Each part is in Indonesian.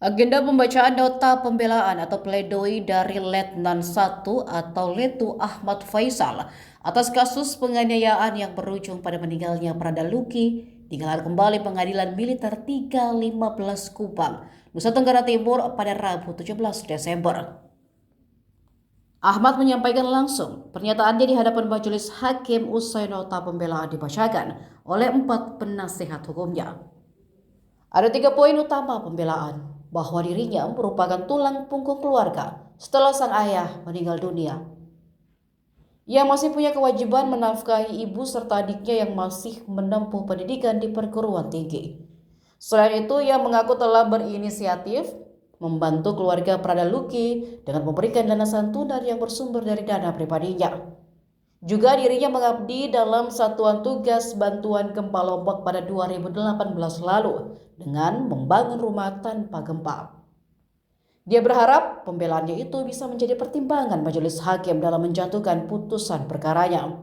Agenda pembacaan nota pembelaan atau pledoi dari Letnan 1 atau Letu Ahmad Faisal atas kasus penganiayaan yang berujung pada meninggalnya Prada Luki digelar kembali Pengadilan Militer 315 Kupang, Nusa Tenggara Timur pada Rabu 17 Desember. Ahmad menyampaikan langsung pernyataannya di hadapan majelis hakim usai nota pembelaan dibacakan oleh 4 penasihat hukumnya. Ada 3 poin utama pembelaan, bahwa dirinya merupakan tulang punggung keluarga setelah sang ayah meninggal dunia. Ia masih punya kewajiban menafkahi ibu serta adiknya yang masih menempuh pendidikan di perguruan tinggi. Selain itu, ia mengaku telah berinisiatif membantu keluarga Prada Luki dengan memberikan dana santunan yang bersumber dari dana pribadinya. Juga dirinya mengabdi dalam Satuan Tugas Bantuan Gempa Lombok pada 2018 lalu dengan membangun rumah tanpa gempa. Dia berharap pembelaannya itu bisa menjadi pertimbangan majelis hakim dalam menjatuhkan putusan perkaranya.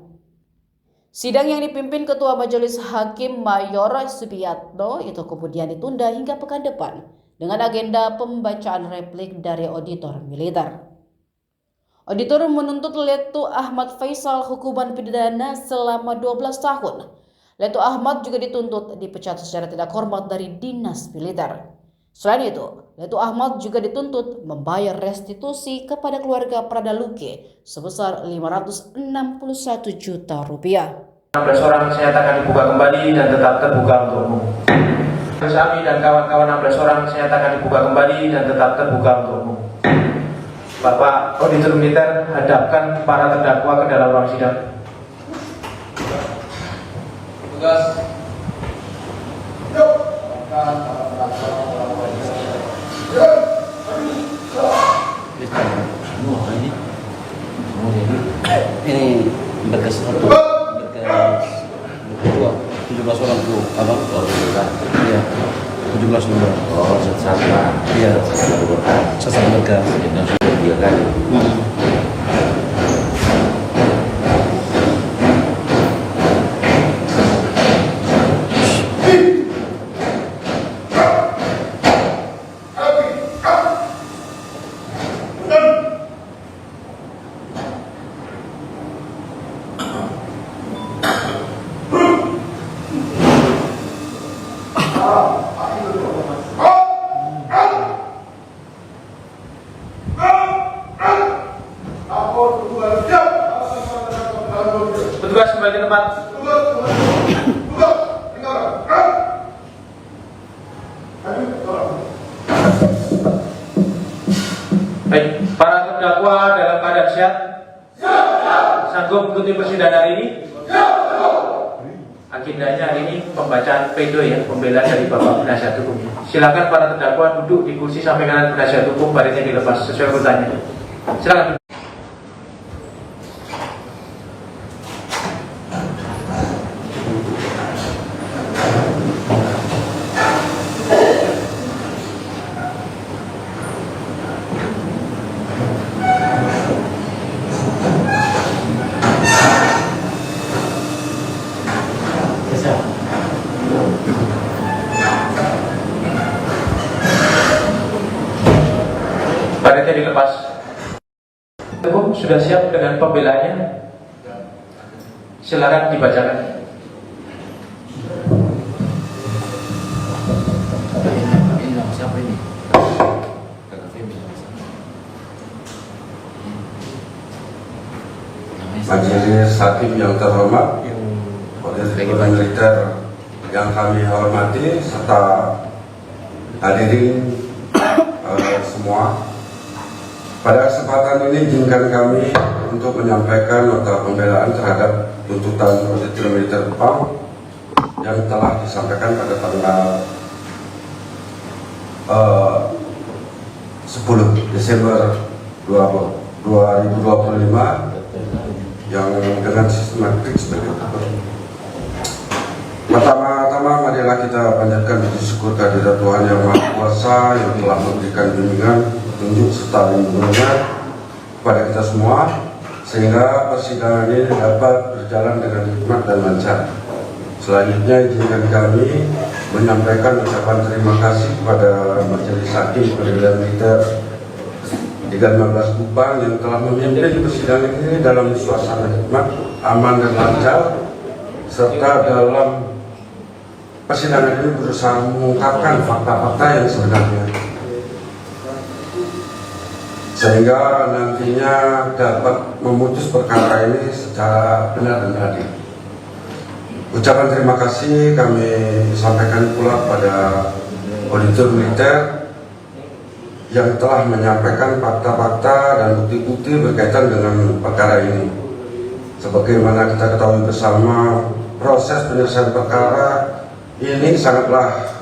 Sidang yang dipimpin Ketua Majelis Hakim Mayor Subiatno itu kemudian ditunda hingga pekan depan dengan agenda pembacaan replik dari auditor militer. Auditor menuntut Letu Ahmad Faisal hukuman pidana selama 12 tahun. Letu Ahmad juga dituntut dipecat secara tidak hormat dari dinas militer. Selain itu, Letu Ahmad juga dituntut membayar restitusi kepada keluarga Prada Luki sebesar 561 juta rupiah. 16 orang saya akan dibuka kembali dan tetap terbuka untuk umum. Sami dan kawan-kawan 16 orang saya akan dibuka kembali dan tetap terbuka untuk umum. Bapak Auditor Militer, hadapkan para terdakwa ke dalam ruang sidang. Tugas. Ini berkas satu, berkas kedua, 17 orang tuh, apa? Iya, 17 orang. Oh, sesama. Iya, sesama berkas. Yang sudah dia kali. Petugas kembali ke tempat. Baik, para terdakwa dalam keadaan sehat, sanggup mengikuti persidangan hari ini. Agendanya hari ini pembacaan pledoi ya, pembelaan dari Bapak Penasihat Hukum. Silakan para terdakwa duduk di kursi sampai kanan penasihat hukum, barisnya dilepas sesuai urutannya. Silakan. Barisnya dilepas. Hukum sudah siap dengan pembelaannya. Silakan dibacakan. Ini nama siapa ini? Majelis Hakim yang terhormat, Auditor Militer yang kami hormati, serta hadirin semua. Pada kesempatan ini izinkan kami untuk menyampaikan nota pembelaan terhadap tuntutan Auditor Militer Kupang yang telah disampaikan pada tanggal 10 Desember 2025 yang dengan sistematik sebagai berikut. Pertama-tama marilah kita panjatkan puji syukur kehadirat Tuhan Yang Maha Kuasa yang telah memberikan bimbingan, petunjuk serta lindungannya kepada kita semua sehingga persidangan ini dapat berjalan dengan hikmat dan lancar. Selanjutnya izinkan kami menyampaikan ucapan terima kasih kepada Majelis Hakim Pengadilan Militer 315 Kupang yang telah memimpin persidangan ini dalam suasana hikmat, aman dan lancar, serta dalam persidangan ini berusaha mengungkapkan fakta-fakta yang sebenarnya, sehingga nantinya dapat memutus perkara ini secara benar dan adil. Ucapan terima kasih kami sampaikan pula pada auditor militer yang telah menyampaikan fakta-fakta dan bukti-bukti berkaitan dengan perkara ini. Sebagaimana kita ketahui bersama, proses penyelesaian perkara ini sangatlah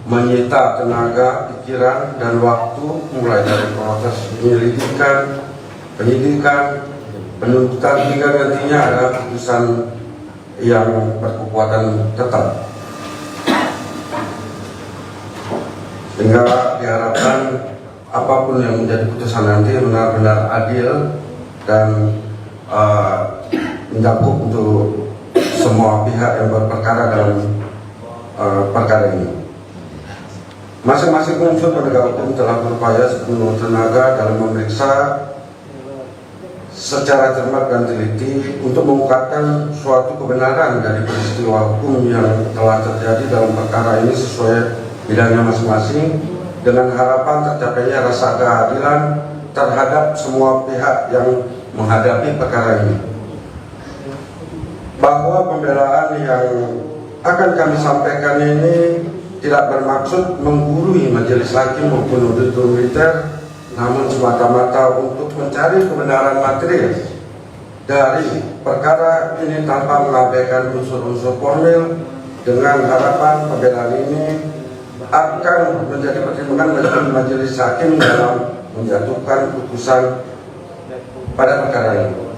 menyita tenaga, pikiran, dan waktu, mulai dari proses penyelidikan, penyidikan, penuntutan, hingga nantinya ada putusan yang berkekuatan tetap. Sehingga diharapkan apapun yang menjadi putusan nanti benar-benar adil dan mencakup untuk semua pihak yang berperkara dalam perkara ini. Masing-masing unsur penegak hukum telah berupaya sepenuh tenaga dalam memeriksa secara cermat dan teliti untuk mengungkapkan suatu kebenaran dari peristiwa hukum yang telah terjadi dalam perkara ini sesuai bidangnya masing-masing, dengan harapan tercapainya rasa keadilan terhadap semua pihak yang menghadapi perkara ini. Bahwa pembelaan yang akan kami sampaikan ini tidak bermaksud menggurui majelis hakim maupun auditor militer, namun semata-mata untuk mencari kebenaran material dari perkara ini tanpa mengabaikan unsur-unsur formil, dengan harapan pembelaan ini akan menjadi pertimbangan bagi majelis hakim dalam menjatuhkan putusan pada perkara ini.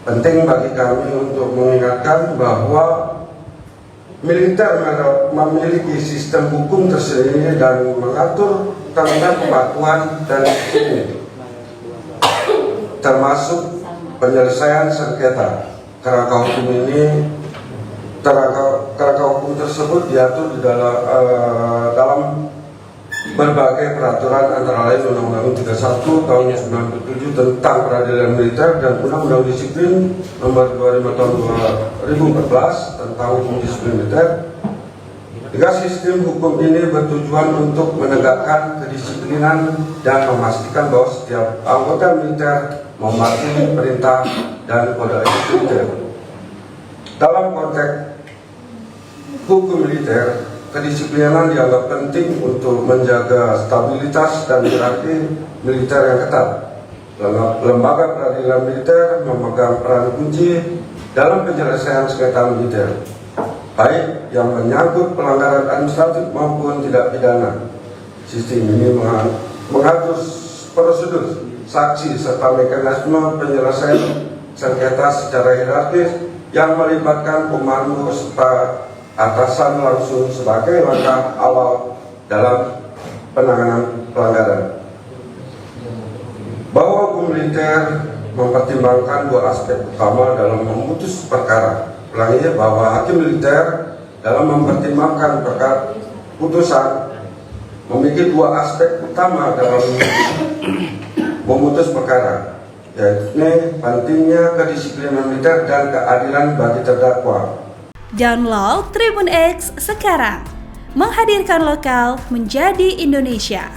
Penting bagi kami untuk mengingatkan bahwa militer memiliki sistem hukum tersendiri dan mengatur tentang kepatuhan dan disiplin, termasuk penyelesaian sengketa. Kerangka hukum ini, kerangka hukum tersebut diatur di dalam berbagai peraturan, antara lain Undang-Undang 31 tahun 97 tentang peradilan militer dan Undang-Undang Disiplin nomor 25 tahun 2014 tentang hukum disiplin militer. Jika sistem hukum ini bertujuan untuk menegakkan kedisiplinan dan memastikan bahwa setiap anggota militer mematuhi perintah dan kode etik militer. Dalam konteks hukum militer, kedisiplinan dianggap penting untuk menjaga stabilitas dan hierarki militer yang ketat. Lembaga peradilan militer memegang peran kunci dalam penyelesaian sengketa militer, baik yang menyangkut pelanggaran administratif maupun tidak pidana. Sistem ini mengatur prosedur, saksi, serta mekanisme penyelesaian sengketa secara hierarkis yang melibatkan pemandu serta atasan langsung sebagai langkah awal dalam penanganan pelanggaran. Bahwa hukum militer mempertimbangkan dua aspek utama dalam memutus perkara. Ulangi, bahwa hakim militer dalam mempertimbangkan perkara putusan memiliki dua aspek utama dalam memutus perkara, yaitu pentingnya kedisiplinan militer dan keadilan bagi terdakwa. Download Tribun X sekarang, menghadirkan lokal menjadi Indonesia.